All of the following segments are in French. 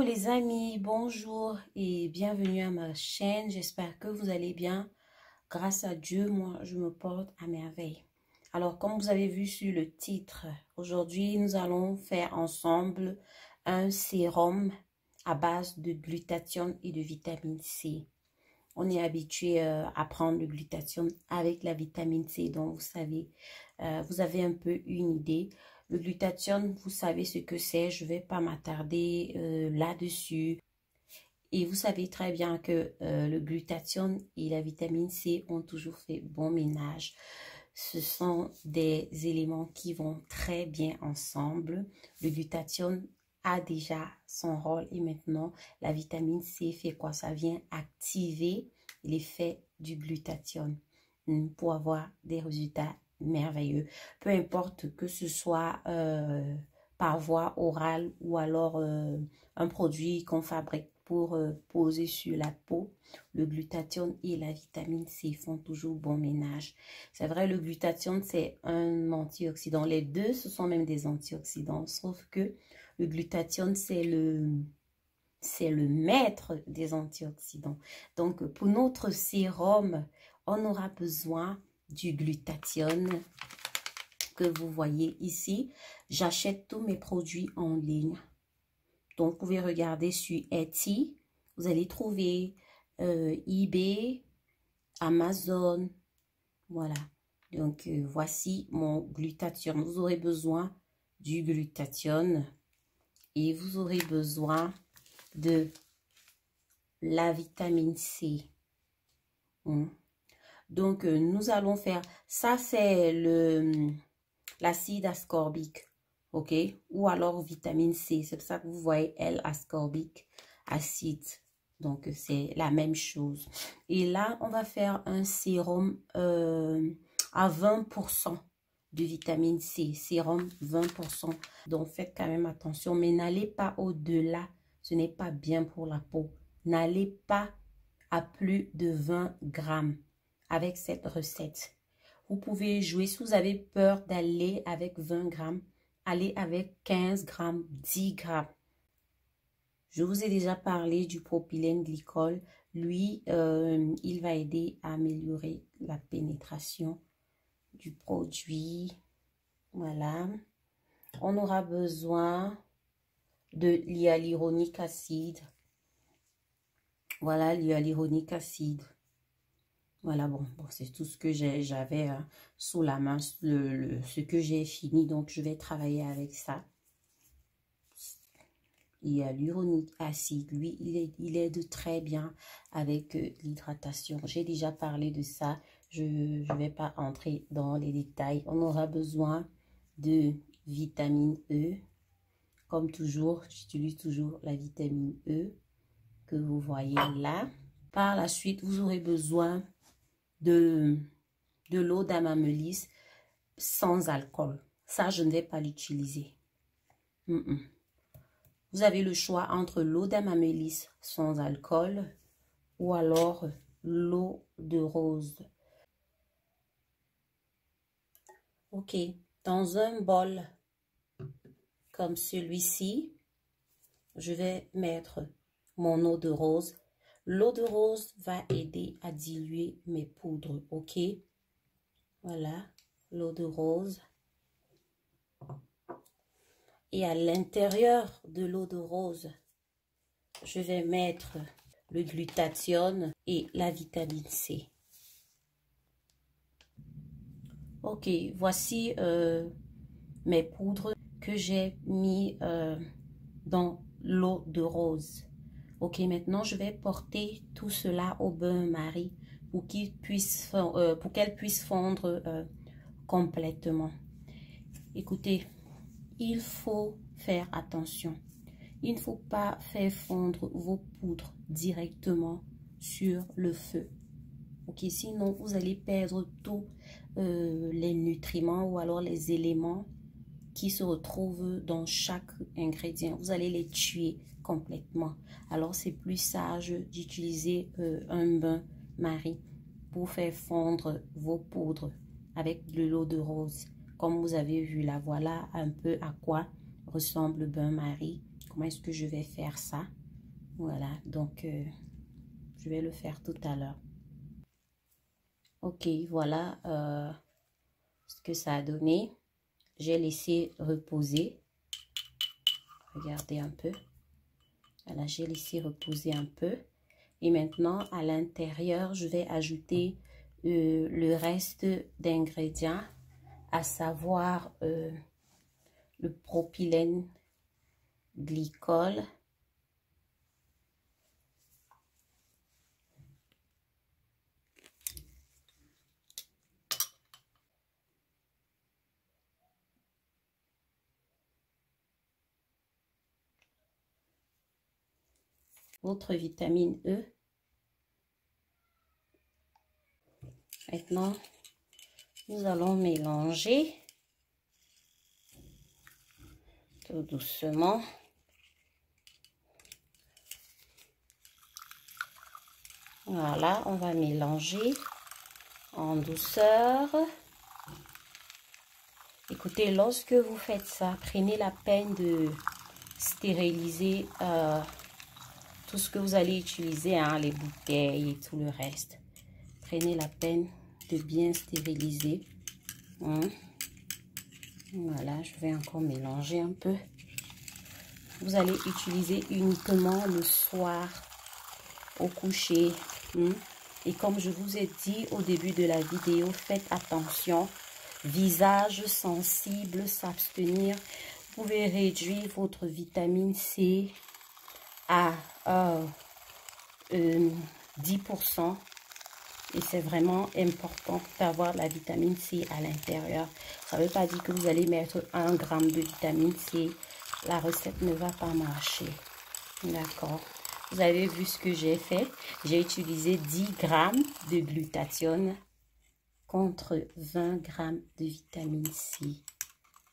Les amis, bonjour et bienvenue à ma chaîne. J'espère que vous allez bien. Grâce à Dieu, moi, je me porte à merveille. Alors, comme vous avez vu sur le titre, aujourd'hui, nous allons faire ensemble un sérum à base de glutathione et de vitamine C. On est habitué à prendre le glutathione avec la vitamine C, donc vous avez un peu une idée. Le glutathione, vous savez ce que c'est, je ne vais pas m'attarder là-dessus. Et vous savez très bien que le glutathione et la vitamine C ont toujours fait bon ménage. Ce sont des éléments qui vont très bien ensemble. Le glutathione a déjà son rôle et maintenant la vitamine C fait quoi? Ça vient activer l'effet du glutathione pour avoir des résultats merveilleux. Peu importe que ce soit par voie orale ou alors un produit qu'on fabrique pour poser sur la peau, le glutathione et la vitamine C font toujours bon ménage. C'est vrai, le glutathione, c'est un antioxydant. Les deux, ce sont même des antioxydants, sauf que le glutathione, c'est le maître des antioxydants. Donc, pour notre sérum, on aura besoin du glutathione que vous voyez ici. J'achète tous mes produits en ligne. Donc, vous pouvez regarder sur Etsy. Vous allez trouver eBay, Amazon. Voilà. Donc, voici mon glutathione. Vous aurez besoin du glutathione et vous aurez besoin de la vitamine C. Donc, nous allons faire... Ça, c'est l'acide ascorbique. OK? Ou alors vitamine C. C'est pour ça que vous voyez L-ascorbique acide. Donc, c'est la même chose. Et là, on va faire un sérum à 20% de vitamine C. Sérum 20%. Donc, faites quand même attention. Mais n'allez pas au-delà. Ce n'est pas bien pour la peau. N'allez pas à plus de 20 grammes avec cette recette. Vous pouvez jouer. Si vous avez peur d'aller avec 20 grammes, allez avec 15 grammes, 10 grammes. Je vous ai déjà parlé du propylène glycol. Lui, il va aider à améliorer la pénétration du produit. Voilà. On aura besoin de l'hyaluronique acide. Voilà, l'hyaluronique acide. Voilà, bon c'est tout ce que j'avais sous la main, ce que j'ai fini. Donc, je vais travailler avec ça. Hyaluronique acide, lui, il aide très bien avec l'hydratation. J'ai déjà parlé de ça. Je ne vais pas entrer dans les détails. On aura besoin de vitamine E. Comme toujours, j'utilise toujours la vitamine E que vous voyez là. Par la suite, vous aurez besoin de l'eau d'amamélis sans alcool. Ça, je ne vais pas l'utiliser. Vous avez le choix entre l'eau d'amamélis sans alcool ou alors l'eau de rose. Ok, dans un bol comme celui-ci, je vais mettre mon eau de rose. L'eau de rose va aider à diluer mes poudres, ok? Voilà, l'eau de rose. Et à l'intérieur de l'eau de rose, je vais mettre le glutathione et la vitamine C. Ok, voici mes poudres que j'ai mis dans l'eau de rose. Ok, maintenant je vais porter tout cela au bain-marie pour qu'elle puisse fondre complètement. Écoutez, il faut faire attention. Il ne faut pas faire fondre vos poudres directement sur le feu. Ok, sinon vous allez perdre tous les nutriments ou alors les éléments qui se retrouvent dans chaque ingrédient. Vous allez les tuer complètement. Alors, c'est plus sage d'utiliser un bain-marie pour faire fondre vos poudres avec de l'eau de rose. Comme vous avez vu là, voilà un peu à quoi ressemble le bain-marie comment est-ce que je vais faire ça. Voilà, donc je vais le faire tout à l'heure. Ok, voilà ce que ça a donné. J'ai laissé reposer. Regardez un peu. Voilà, j'ai laissé reposer un peu. Et maintenant, à l'intérieur, je vais ajouter le reste d'ingrédients, à savoir le propylène glycol, votre vitamine E. Maintenant, nous allons mélanger tout doucement. Voilà, on va mélanger en douceur. Écoutez, lorsque vous faites ça, prenez la peine de stériliser tout ce que vous allez utiliser, hein, les bouteilles et tout le reste. Prenez la peine de bien stériliser. Voilà, je vais encore mélanger un peu. Vous allez utiliser uniquement le soir au coucher. Et comme je vous ai dit au début de la vidéo, faites attention. Visage sensible, s'abstenir. Vous pouvez réduire votre vitamine C à 10%. Et c'est vraiment important d'avoir la vitamine C à l'intérieur. Ça ne veut pas dire que vous allez mettre 1 gramme de vitamine C. La recette ne va pas marcher. D'accord. Vous avez vu ce que j'ai fait. J'ai utilisé 10 grammes de glutathione contre 20 grammes de vitamine C.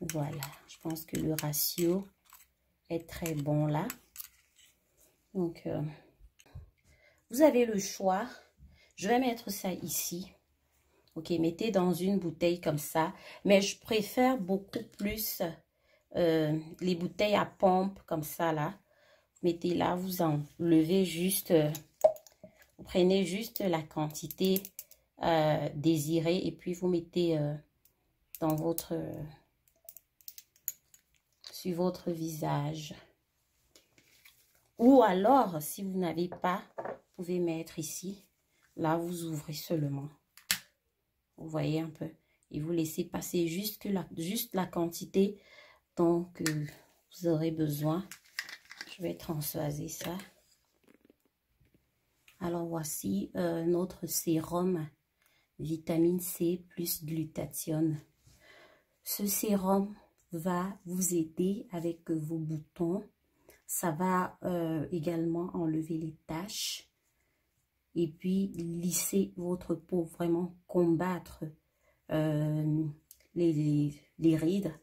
Voilà. Je pense que le ratio est très bon là. Donc, vous avez le choix. Je vais mettre ça ici. Ok, mettez dans une bouteille comme ça. Mais je préfère beaucoup plus les bouteilles à pompe comme ça là. Mettez là, vous enlevez juste, vous prenez juste la quantité désirée et puis vous mettez dans sur votre visage. Ou alors, si vous n'avez pas, vous pouvez mettre ici. Là, vous ouvrez seulement. Vous voyez un peu. Et vous laissez passer juste la quantité dont vous aurez besoin. Je vais transvaser ça. Alors, voici notre sérum vitamine C plus glutathione. Ce sérum va vous aider avec vos boutons. Ça va également enlever les taches. Et puis, lisser votre peau, vraiment combattre les rides.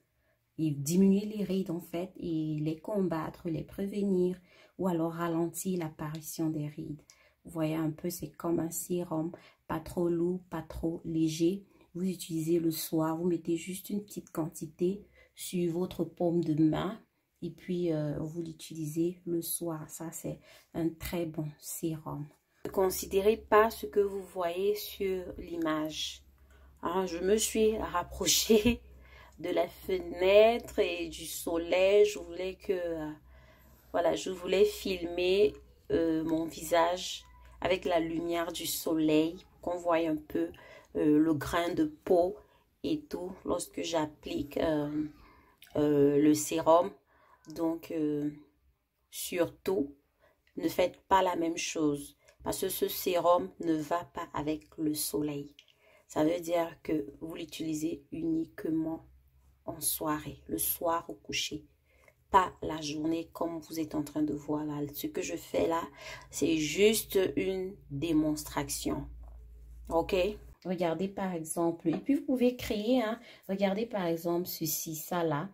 Et diminuer les rides en fait et les combattre, les prévenir ou alors ralentir l'apparition des rides. Vous voyez un peu, c'est comme un sérum, pas trop lourd, pas trop léger. Vous utilisez le soir, vous mettez juste une petite quantité sur votre paume de main et puis vous l'utilisez le soir. Ça, c'est un très bon sérum. Ne considérez pas ce que vous voyez sur l'image. Je me suis rapprochée de la fenêtre et du soleil. Je voulais voilà, je voulais filmer mon visage avec la lumière du soleil, qu'on voit un peu le grain de peau et tout lorsque j'applique le sérum. Donc, surtout, ne faites pas la même chose parce que ce sérum ne va pas avec le soleil. Ça veut dire que vous l'utilisez uniquement en soirée, le soir au coucher, pas la journée comme vous êtes en train de voir là. Ce que je fais là, c'est juste une démonstration. Ok? Regardez par exemple, et puis vous pouvez créer, hein, regardez par exemple ceci, ça là,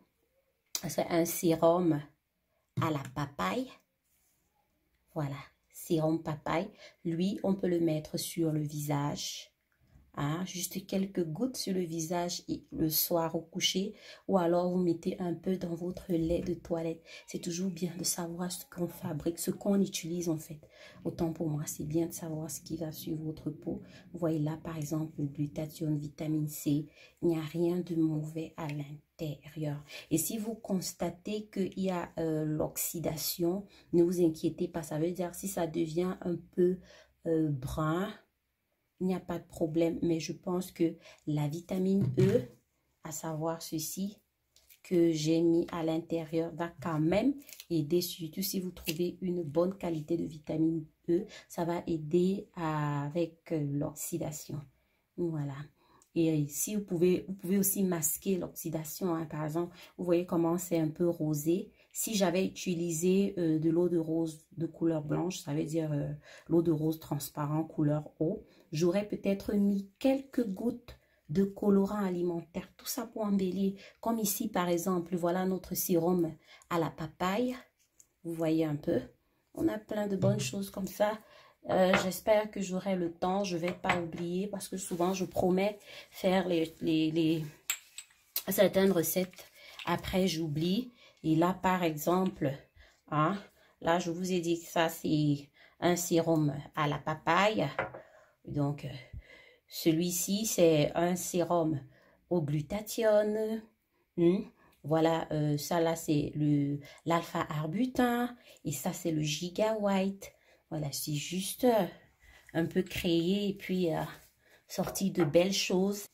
c'est un sérum à la papaye. Voilà, sérum papaye. Lui, on peut le mettre sur le visage hein, juste quelques gouttes sur le visage et le soir au coucher, ou alors vous mettez un peu dans votre lait de toilette. C'est toujours bien de savoir ce qu'on fabrique, ce qu'on utilise en fait. Autant pour moi, c'est bien de savoir ce qui va sur votre peau. Vous voyez là, par exemple, le glutathione, vitamine C, il n'y a rien de mauvais à l'intérieur. Et si vous constatez qu'il y a l'oxydation, ne vous inquiétez pas, ça veut dire si ça devient un peu brun, il n'y a pas de problème, mais je pense que la vitamine E, à savoir ceci, que j'ai mis à l'intérieur, va quand même aider, surtout si vous trouvez une bonne qualité de vitamine E, ça va aider avec l'oxydation. Voilà. Et si vous pouvez aussi masquer l'oxydation, hein. Par exemple, vous voyez comment c'est un peu rosé. Si j'avais utilisé de l'eau de rose de couleur blanche, ça veut dire l'eau de rose transparent couleur eau, j'aurais peut-être mis quelques gouttes de colorant alimentaire, tout ça pour embellir. Comme ici, par exemple, voilà notre sérum à la papaye. Vous voyez un peu. On a plein de bonnes choses comme ça. J'espère que j'aurai le temps. Je ne vais pas oublier parce que souvent, je promets faire certaines recettes. Après, j'oublie. Et là, par exemple, hein, là, je vous ai dit que ça, c'est un sérum à la papaye. Donc, celui-ci, c'est un sérum au glutathione. Voilà, ça là, c'est l'alpha-arbutin. Et ça, c'est le giga white. Voilà, c'est juste un peu créé et puis sorti de belles choses.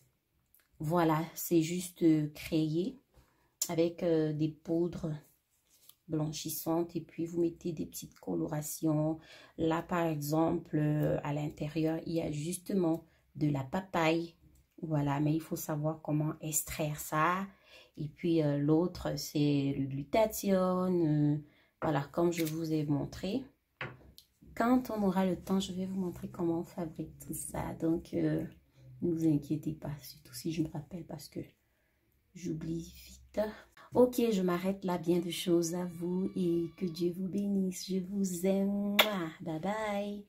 Voilà, c'est juste créé avec des poudres blanchissantes et puis vous mettez des petites colorations. Là, par exemple, à l'intérieur, il y a justement de la papaye. Voilà, mais il faut savoir comment extraire ça. Et puis l'autre, c'est le glutathione. Voilà, comme je vous ai montré. Quand on aura le temps, je vais vous montrer comment on fabrique tout ça. Donc, ne vous inquiétez pas, surtout si je me rappelle parce que j'oublie vite. Ok, je m'arrête là. Bien de choses à vous et que Dieu vous bénisse. Je vous aime. Bye bye.